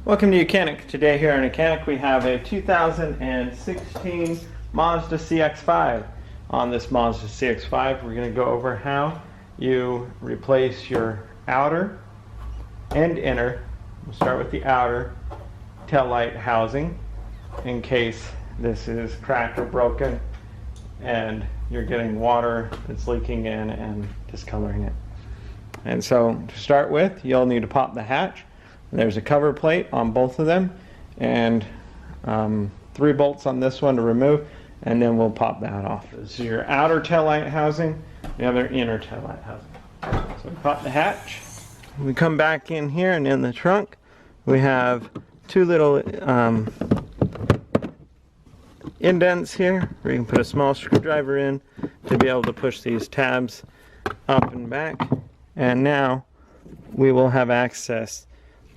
Welcome to YOUCANIC. Today here on YOUCANIC we have a 2016 Mazda CX-5. On this Mazda CX-5 we're going to go over how you replace your outer and inner, we'll start with the outer, tail light housing in case this is cracked or broken and you're getting water that's leaking in and discoloring it. And so to start with, you'll need to pop the hatch. There's a cover plate on both of them and 3 bolts on this one to remove, and then we'll pop that off. This is your outer taillight housing, the other inner taillight housing. So we pop the hatch. We come back in here, and in the trunk we have 2 little indents here where you can put a small screwdriver in to be able to push these tabs up and back. And now we will have access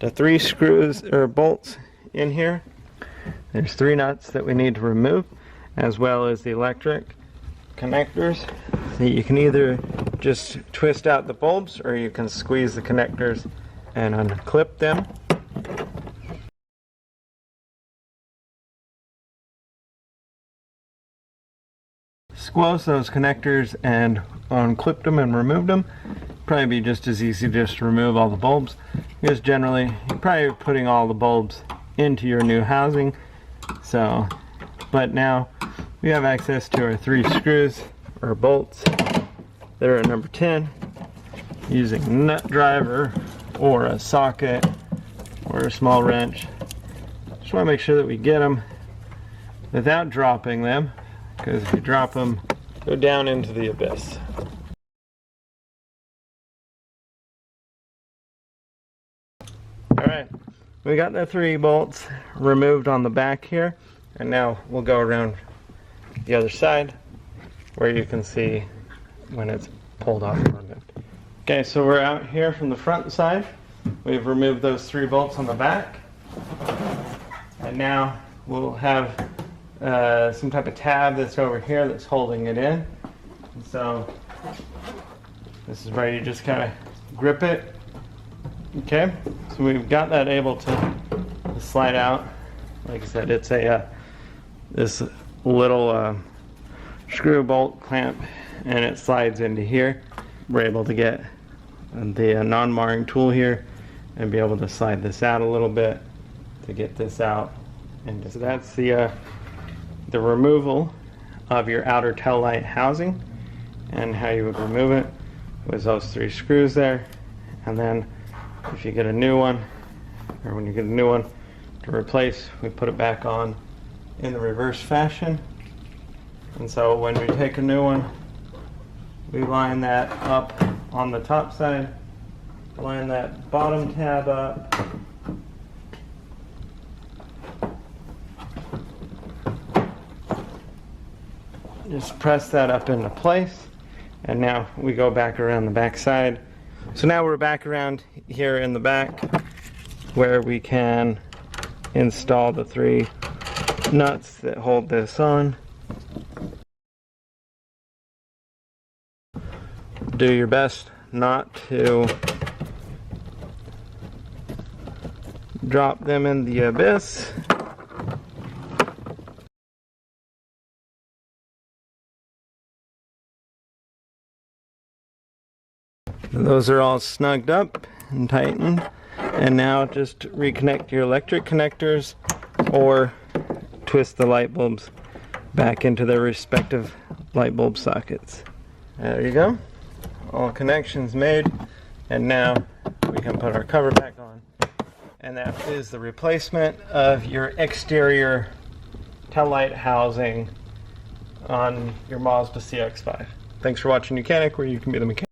to 3 screws or bolts in here. There's 3 nuts that we need to remove, as well as the electric connectors. So you can either just twist out the bulbs or you can squeeze the connectors and unclip them. Squoze those connectors and unclip them and remove them. Probably be just as easy just to remove all the bulbs, because generally you're probably putting all the bulbs into your new housing. So, but now we have access to our 3 screws or bolts that are at number 10, using a nut driver or a socket or a small wrench. Just want to make sure that we get them without dropping them, because if you drop them, go down into the abyss. Alright, we got the 3 bolts removed on the back here, and now we'll go around the other side where you can see when it's pulled off and removed. Okay, so we're out here from the front side. We've removed those 3 bolts on the back, and now we'll have some type of tab that's over here that's holding it in. And so this is where you just kind of grip it. Okay, so we've got that able to slide out. Like I said, it's a this little screw bolt clamp, and it slides into here. We're able to get the non-marring tool here and be able to slide this out a little bit to get this out. And so that's the removal of your outer tail light housing, and how you would remove it was those 3 screws there. And then if you get a new one, or when you get a new one to replace, we put it back on in the reverse fashion. And so when we take a new one, we line that up on the top side, line that bottom tab up, just press that up into place, and now we go back around the back side. So now we're back around here in the back where we can install the 3 nuts that hold this on. Do your best not to drop them in the abyss. Those are all snugged up and tightened, and now just reconnect your electric connectors or twist the light bulbs back into their respective light bulb sockets. There you go, all connections made, and now we can put our cover back on, and that is the replacement of your exterior tail light housing on your Mazda CX-5. Thanks for watching YOUCANIC, where you can be the mechanic.